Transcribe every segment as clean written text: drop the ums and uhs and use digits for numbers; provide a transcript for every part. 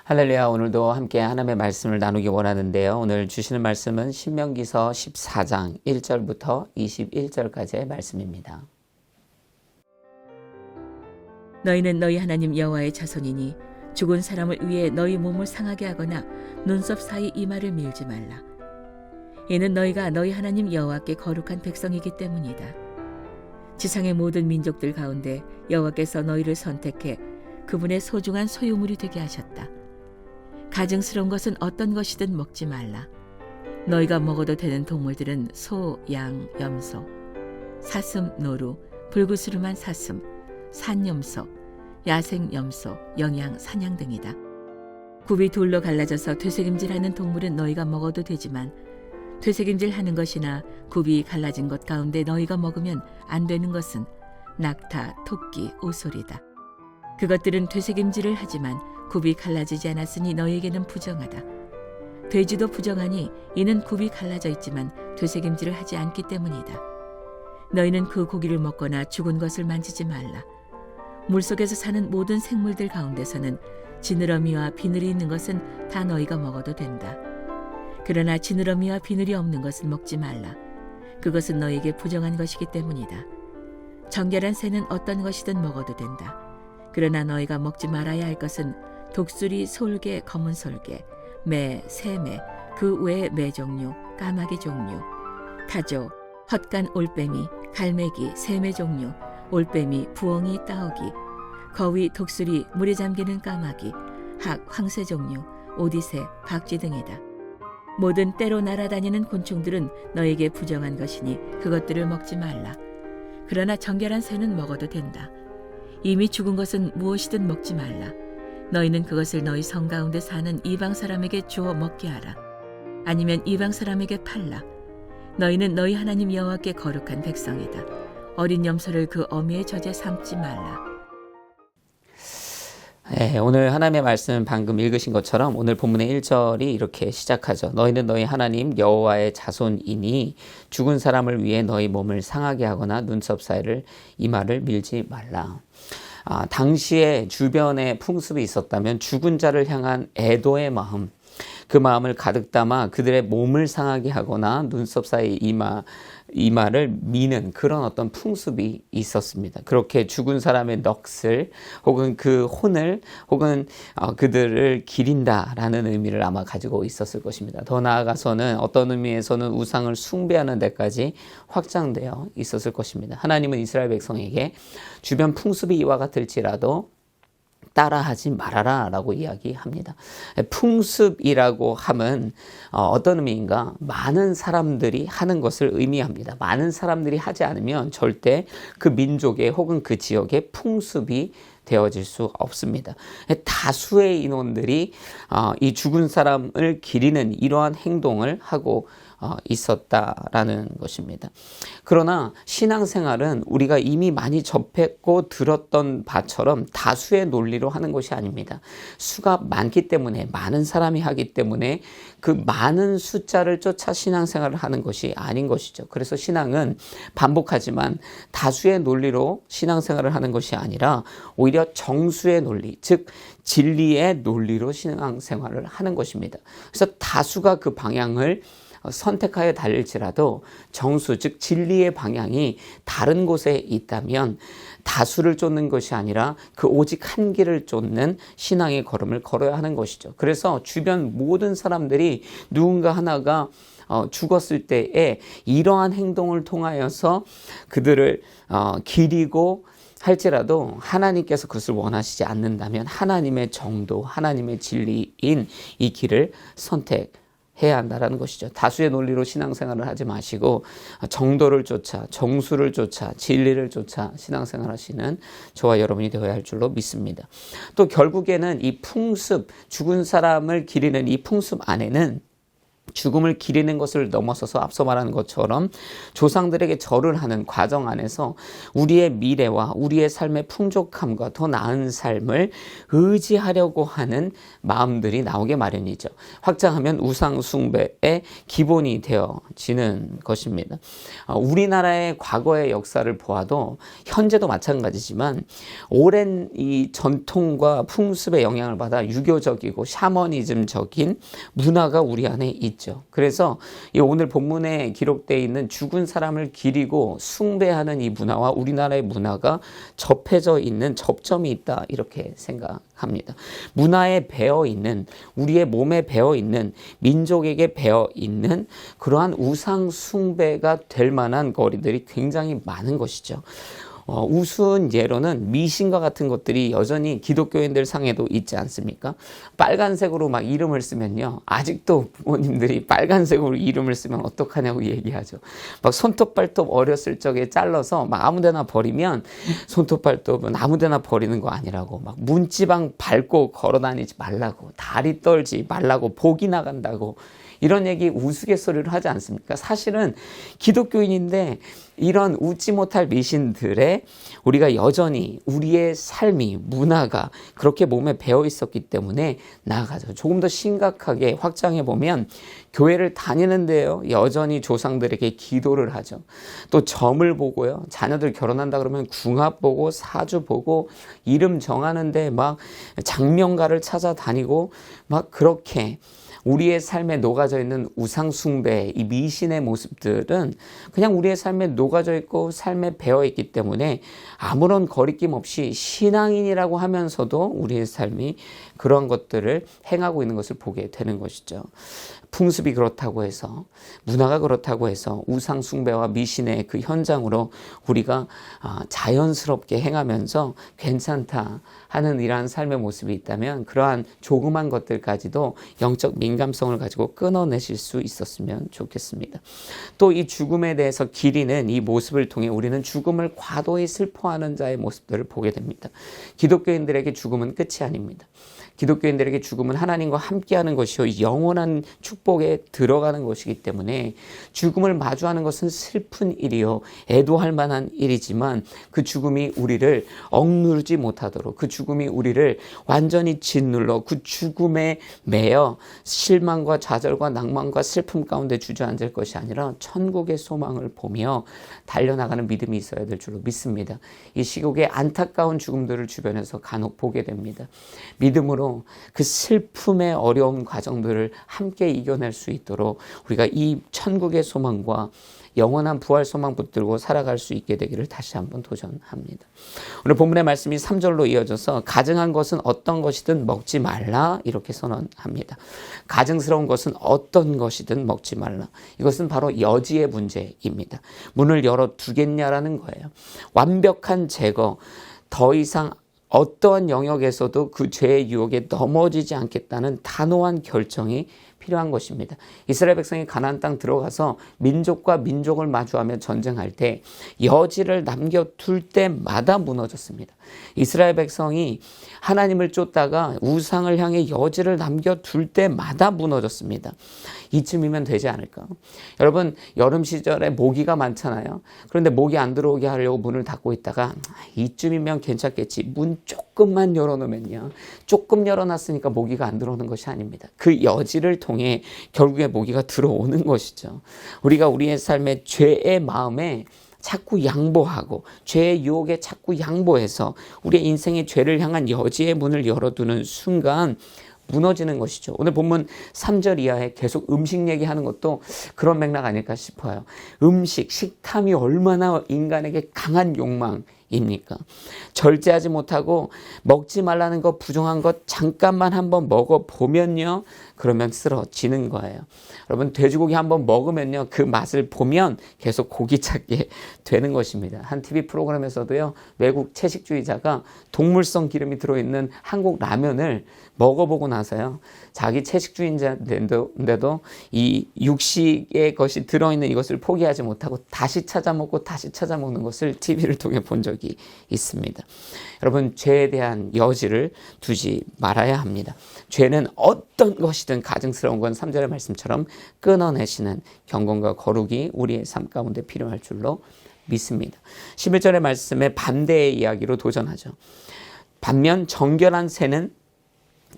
할렐루야. 오늘도 함께 하나님의 말씀을 나누기 원하는데요. 오늘 주시는 말씀은 신명기서 14장 1절부터 21절까지의 말씀입니다. 너희는 너희 하나님 여호와의 자손이니 죽은 사람을 위해 너희 몸을 상하게 하거나 눈썹 사이 이마를 밀지 말라. 이는 너희가 너희 하나님 여호와께 거룩한 백성이기 때문이다. 지상의 모든 민족들 가운데 여호와께서 너희를 선택해 그분의 소중한 소유물이 되게 하셨다. 가증스러운 것은 어떤 것이든 먹지 말라. 너희가 먹어도 되는 동물들은 소, 양, 염소, 사슴, 노루, 불구스름한 사슴, 산염소, 야생염소, 영양, 사냥 등이다. 굽이 돌로 갈라져서 되새김질하는 동물은 너희가 먹어도 되지만 되새김질하는 것이나 굽이 갈라진 것 가운데 너희가 먹으면 안 되는 것은 낙타, 토끼, 오솔이다. 그것들은 되새김질을 하지만 굽이 갈라지지 않았으니 너희에게는 부정하다. 돼지도 부정하니 이는 굽이 갈라져 있지만 되새김질을 하지 않기 때문이다. 너희는 그 고기를 먹거나 죽은 것을 만지지 말라. 물속에서 사는 모든 생물들 가운데서는 지느러미와 비늘이 있는 것은 다 너희가 먹어도 된다. 그러나 지느러미와 비늘이 없는 것은 먹지 말라. 그것은 너희에게 부정한 것이기 때문이다. 정결한 새는 어떤 것이든 먹어도 된다. 그러나 너희가 먹지 말아야 할 것은 독수리, 솔개, 검은 솔개, 매, 새매, 그 외의 매 종류, 까마귀 종류, 타조, 헛간 올빼미, 갈매기, 새매 종류, 올빼미, 부엉이, 따오기, 거위, 독수리, 물에 잠기는 까마귀, 학, 황새 종류, 오디새, 박쥐 등이다. 모든 때로 날아다니는 곤충들은 너에게 부정한 것이니 그것들을 먹지 말라. 그러나 정결한 새는 먹어도 된다. 이미 죽은 것은 무엇이든 먹지 말라. 너희는 그것을 너희 성 가운데 사는 이방 사람에게 주어 먹게 하라. 아니면 이방 사람에게 팔라. 너희는 너희 하나님 여호와께 거룩한 백성이다. 어린 염소를 그 어미의 젖에 삼지 말라. 네, 오늘 하나님의 말씀 방금 읽으신 것처럼 오늘 본문의 1절이 이렇게 시작하죠. 너희는 너희 하나님 여호와의 자손이니 죽은 사람을 위해 너희 몸을 상하게 하거나 눈썹 사이를 이마를 밀지 말라. 당시에 주변에 풍습이 있었다면 죽은 자를 향한 애도의 마음, 그 마음을 가득 담아 그들의 몸을 상하게 하거나 눈썹 사이 이마를 미는 그런 어떤 풍습이 있었습니다. 그렇게 죽은 사람의 넋을 혹은 그 혼을 혹은 그들을 기린다라는 의미를 아마 가지고 있었을 것입니다. 더 나아가서는 어떤 의미에서는 우상을 숭배하는 데까지 확장되어 있었을 것입니다. 하나님은 이스라엘 백성에게 주변 풍습이 이와 같을지라도 따라하지 말아라 라고 이야기합니다. 풍습이라고 함은 어떤 의미인가? 많은 사람들이 하는 것을 의미합니다. 많은 사람들이 하지 않으면 절대 그 민족의 혹은 그 지역의 풍습이 되어질 수 없습니다. 다수의 인원들이 이 죽은 사람을 기리는 이러한 행동을 하고 있었다라는 것입니다. 그러나 신앙생활은 우리가 이미 많이 접했고 들었던 바처럼 다수의 논리로 하는 것이 아닙니다. 수가 많기 때문에 많은 사람이 하기 때문에 그 많은 숫자를 쫓아 신앙생활을 하는 것이 아닌 것이죠. 그래서 신앙은 반복하지만 다수의 논리로 신앙생활을 하는 것이 아니라 오히려 정수의 논리, 즉 진리의 논리로 신앙생활을 하는 것입니다. 그래서 다수가 그 방향을 선택하여 달릴지라도 정수, 즉 진리의 방향이 다른 곳에 있다면 다수를 쫓는 것이 아니라 그 오직 한 길을 쫓는 신앙의 걸음을 걸어야 하는 것이죠. 그래서 주변 모든 사람들이 누군가 하나가 죽었을 때에 이러한 행동을 통하여서 그들을 기리고 할지라도 하나님께서 그것을 원하시지 않는다면 하나님의 정도, 하나님의 진리인 이 길을 선택해야 한다는 것이죠. 다수의 논리로 신앙생활을 하지 마시고 정도를 쫓아, 정수를 쫓아, 진리를 쫓아 신앙생활 하시는 저와 여러분이 되어야 할 줄로 믿습니다. 또 결국에는 이 풍습, 죽은 사람을 기리는 이 풍습 안에는 죽음을 기리는 것을 넘어서서 앞서 말한 것처럼 조상들에게 절을 하는 과정 안에서 우리의 미래와 우리의 삶의 풍족함과 더 나은 삶을 의지하려고 하는 마음들이 나오게 마련이죠. 확장하면 우상 숭배의 기본이 되어지는 것입니다. 우리나라의 과거의 역사를 보아도 현재도 마찬가지지만 오랜 이 전통과 풍습의 영향을 받아 유교적이고 샤머니즘적인 문화가 우리 안에 있죠. 그래서 이 오늘 본문에 기록되어 있는 죽은 사람을 기리고 숭배하는 이 문화와 우리나라의 문화가 접해져 있는 접점이 있다 이렇게 생각합니다. 문화에 배어 있는 우리의 몸에 배어 있는 민족에게 배어 있는 그러한 우상 숭배가 될 만한 거리들이 굉장히 많은 것이죠. 우스운 예로는 미신과 같은 것들이 여전히 기독교인들 상에도 있지 않습니까? 빨간색으로 막 이름을 쓰면요. 아직도 부모님들이 빨간색으로 이름을 쓰면 어떡하냐고 얘기하죠. 막 손톱발톱 어렸을 적에 잘라서 막 아무데나 버리면 손톱발톱은 아무데나 버리는 거 아니라고 막 문지방 밟고 걸어다니지 말라고 다리 떨지 말라고 복이 나간다고 이런 얘기 우스갯소리를 하지 않습니까? 사실은 기독교인인데 이런 웃지 못할 미신들에 우리가 여전히 우리의 삶이 문화가 그렇게 몸에 배어 있었기 때문에 나아가죠. 조금 더 심각하게 확장해 보면 교회를 다니는데요. 여전히 조상들에게 기도를 하죠. 또 점을 보고요. 자녀들 결혼한다 그러면 궁합 보고 사주 보고 이름 정하는데 막 장명가를 찾아다니고 막 그렇게 우리의 삶에 녹아져 있는 우상숭배, 이 미신의 모습들은 그냥 우리의 삶에 녹아져 있고 삶에 배어 있기 때문에 아무런 거리낌 없이 신앙인이라고 하면서도 우리의 삶이 그런 것들을 행하고 있는 것을 보게 되는 것이죠. 풍습이 그렇다고 해서 문화가 그렇다고 해서 우상숭배와 미신의 그 현장으로 우리가 자연스럽게 행하면서 괜찮다 하는 이러한 삶의 모습이 있다면 그러한 조그만 것들까지도 영적 민감성을 가지고 끊어내실 수 있었으면 좋겠습니다. 또 이 죽음에 대해서 기리는 이 모습을 통해 우리는 죽음을 과도히 슬퍼하는 자의 모습들을 보게 됩니다. 기독교인들에게 죽음은 끝이 아닙니다. 기독교인들에게 죽음은 하나님과 함께하는 것이요 영원한 축복에 들어가는 것이기 때문에 죽음을 마주하는 것은 슬픈 일이요 애도할 만한 일이지만 그 죽음이 우리를 억누르지 못하도록 그 죽음이 우리를 완전히 짓눌러 그 죽음에 매여 실망과 좌절과 낭만과 슬픔 가운데 주저앉을 것이 아니라 천국의 소망을 보며 달려나가는 믿음이 있어야 될 줄로 믿습니다. 이 시국의 안타까운 죽음들을 주변에서 간혹 보게 됩니다. 믿음으로 그 슬픔의 어려운 과정들을 함께 이겨낼 수 있도록 우리가 이 천국의 소망과 영원한 부활 소망 붙들고 살아갈 수 있게 되기를 다시 한번 도전합니다. 오늘 본문의 말씀이 3절로 이어져서 가증한 것은 어떤 것이든 먹지 말라 이렇게 선언합니다. 가증스러운 것은 어떤 것이든 먹지 말라. 이것은 바로 여지의 문제입니다. 문을 열어두겠냐라는 거예요. 완벽한 제거, 더 이상 어떠한 영역에서도 그 죄의 유혹에 넘어지지 않겠다는 단호한 결정이 필요한 것입니다. 이스라엘 백성이 가나안 땅 들어가서 민족과 민족을 마주하며 전쟁할 때 여지를 남겨둘 때마다 무너졌습니다. 이스라엘 백성이 하나님을 쫓다가 우상을 향해 여지를 남겨둘 때마다 무너졌습니다. 이쯤이면 되지 않을까? 여러분 여름 시절에 모기가 많잖아요. 그런데 모기 안 들어오게 하려고 문을 닫고 있다가 이쯤이면 괜찮겠지. 문 조금만 열어놓으면요. 조금 열어놨으니까 모기가 안 들어오는 것이 아닙니다. 그 여지를 통해 결국에 모기가 들어오는 것이죠. 우리가 우리의 삶의 죄의 마음에 자꾸 양보하고 죄의 유혹에 자꾸 양보해서 우리의 인생의 죄를 향한 여지의 문을 열어두는 순간 무너지는 것이죠. 오늘 본문 3절 이하에 계속 음식 얘기하는 것도 그런 맥락 아닐까 싶어요. 음식, 식탐이 얼마나 인간에게 강한 욕망입니까? 절제하지 못하고 먹지 말라는 것, 부정한 것 잠깐만 한번 먹어보면요. 그러면 쓰러지는 거예요. 여러분 돼지고기 한번 먹으면요. 그 맛을 보면 계속 고기 찾게 되는 것입니다. 한 TV 프로그램에서도요. 외국 채식주의자가 동물성 기름이 들어있는 한국 라면을 먹어보고 나서요. 자기 채식주의자인데도 이 육식의 것이 들어있는 이것을 포기하지 못하고 다시 찾아 먹고 다시 찾아 먹는 것을 TV를 통해 본 적이 적이 있습니다. 여러분, 죄에 대한 여지를 두지 말아야 합니다. 죄는 어떤 것이든 가증스러운 건 3절의 말씀처럼 끊어내시는 경건과 거룩이 우리의 삶 가운데 필요할 줄로 믿습니다. 11절의 말씀에 반대의 이야기로 도전하죠. 반면 정결한 새는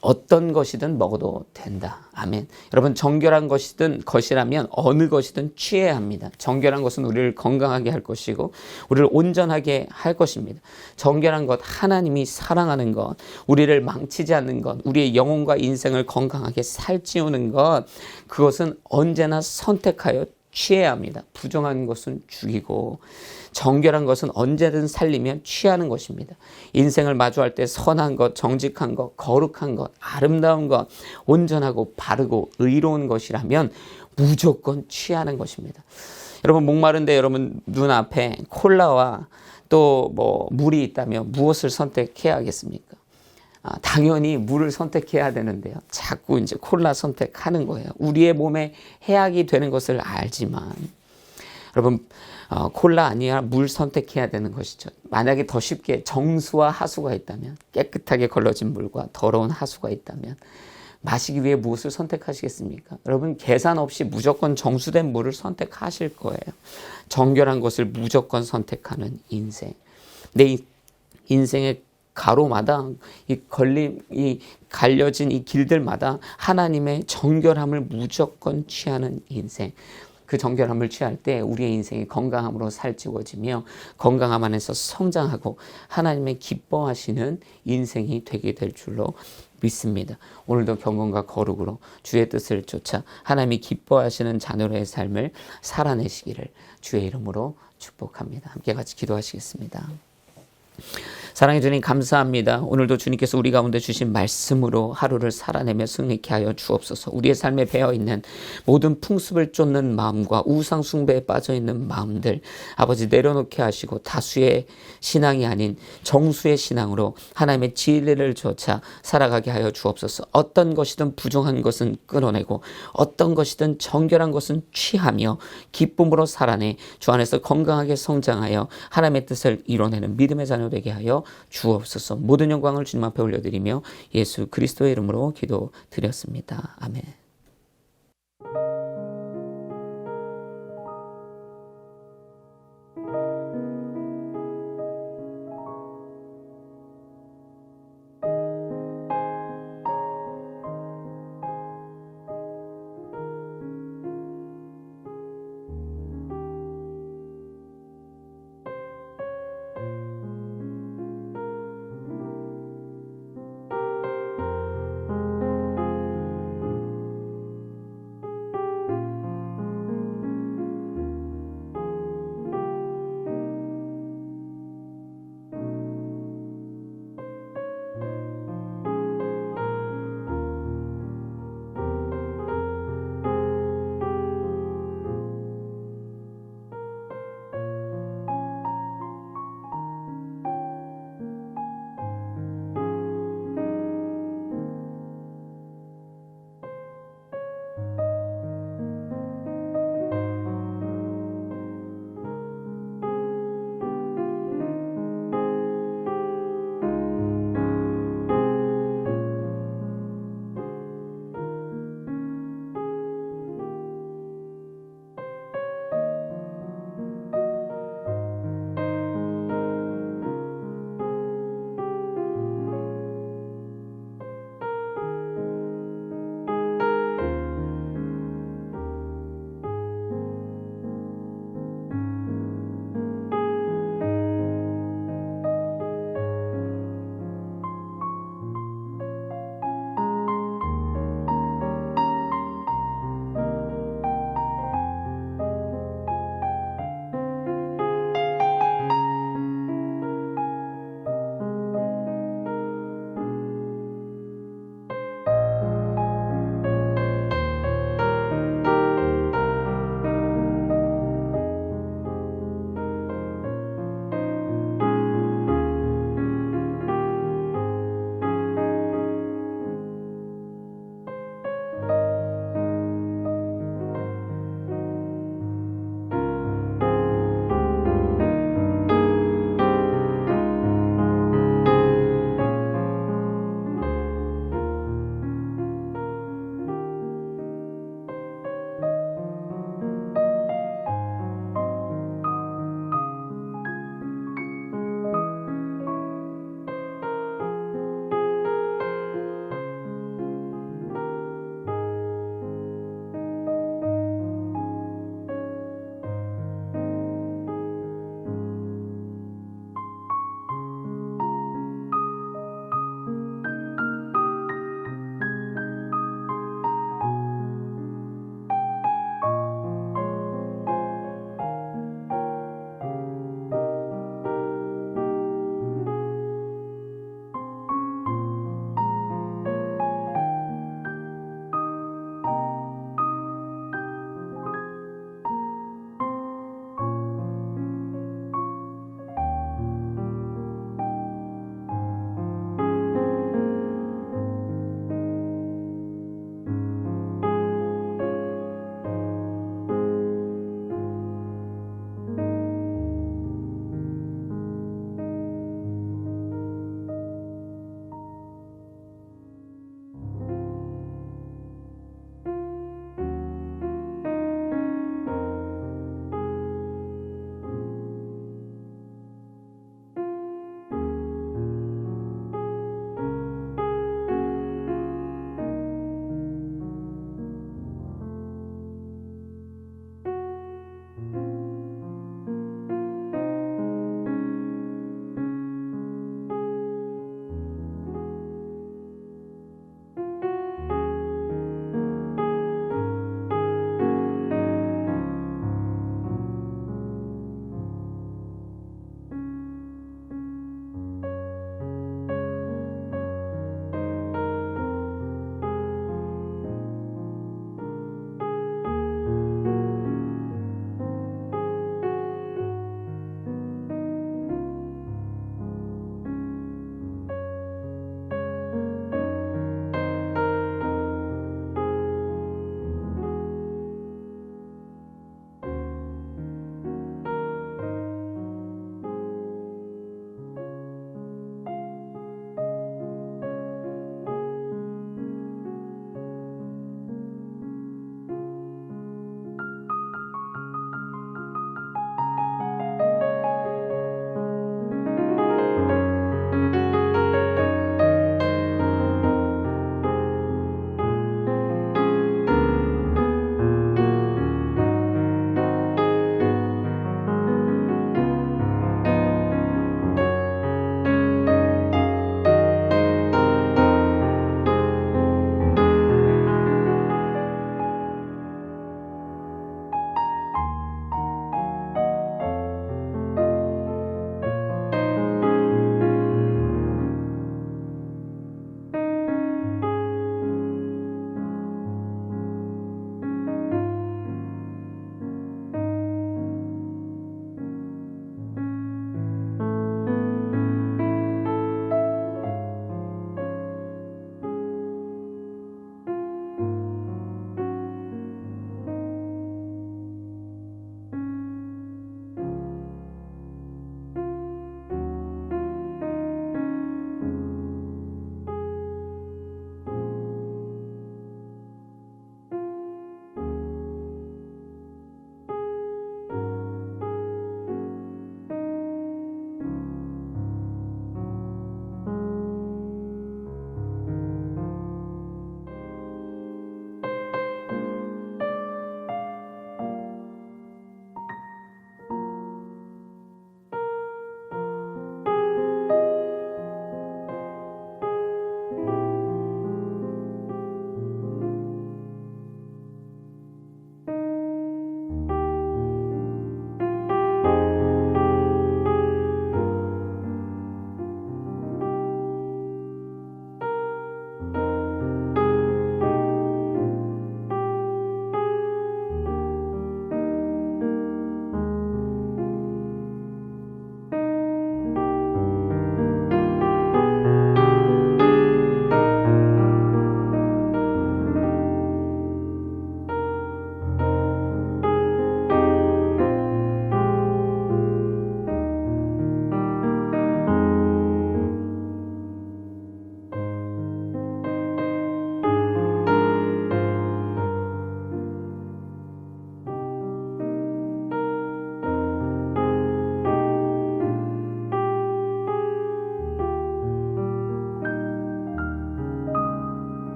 어떤 것이든 먹어도 된다. 아멘. 여러분, 정결한 것이라면 어느 것이든 취해야 합니다. 정결한 것은 우리를 건강하게 할 것이고 우리를 온전하게 할 것입니다. 정결한 것, 하나님이 사랑하는 것, 우리를 망치지 않는 것, 우리의 영혼과 인생을 건강하게 살찌우는 것, 그것은 언제나 선택하여 취해야 합니다. 부정한 것은 죽이고 정결한 것은 언제든 살리면 취하는 것입니다. 인생을 마주할 때 선한 것, 정직한 것, 거룩한 것, 아름다운 것, 온전하고 바르고 의로운 것이라면 무조건 취하는 것입니다. 여러분, 목마른데 여러분 눈앞에 콜라와 또 물이 있다면 무엇을 선택해야 하겠습니까? 당연히 물을 선택해야 되는데요. 자꾸 이제 콜라 선택하는 거예요. 우리의 몸에 해악이 되는 것을 알지만 여러분, 콜라 아니야 물 선택해야 되는 것이죠. 만약에 더 쉽게 정수와 하수가 있다면, 깨끗하게 걸러진 물과 더러운 하수가 있다면 마시기 위해 무엇을 선택하시겠습니까? 여러분, 계산 없이 무조건 정수된 물을 선택하실 거예요. 정결한 것을 무조건 선택하는 인생. 내 인생의 가로마다 이 갈려진 이 길들마다 하나님의 정결함을 무조건 취하는 인생. 그 정결함을 취할 때 우리의 인생이 건강함으로 살찌워지며 건강함 안에서 성장하고 하나님의 기뻐하시는 인생이 되게 될 줄로 믿습니다. 오늘도 경건과 거룩으로 주의 뜻을 쫓아 하나님이 기뻐하시는 자녀의 삶을 살아내시기를 주의 이름으로 축복합니다. 함께 같이 기도하시겠습니다. 사랑해 주님, 감사합니다. 오늘도 주님께서 우리 가운데 주신 말씀으로 하루를 살아내며 승리케 하여 주옵소서. 우리의 삶에 배어있는 모든 풍습을 쫓는 마음과 우상 숭배에 빠져있는 마음들 아버지 내려놓게 하시고 다수의 신앙이 아닌 정수의 신앙으로 하나님의 진리를 쫓아 살아가게 하여 주옵소서. 어떤 것이든 부정한 것은 끊어내고 어떤 것이든 정결한 것은 취하며 기쁨으로 살아내 주 안에서 건강하게 성장하여 하나님의 뜻을 이뤄내는 믿음의 자녀 되게 하여 주옵소서. 모든 영광을 주님 앞에 올려드리며 예수 그리스도의 이름으로 기도드렸습니다. 아멘.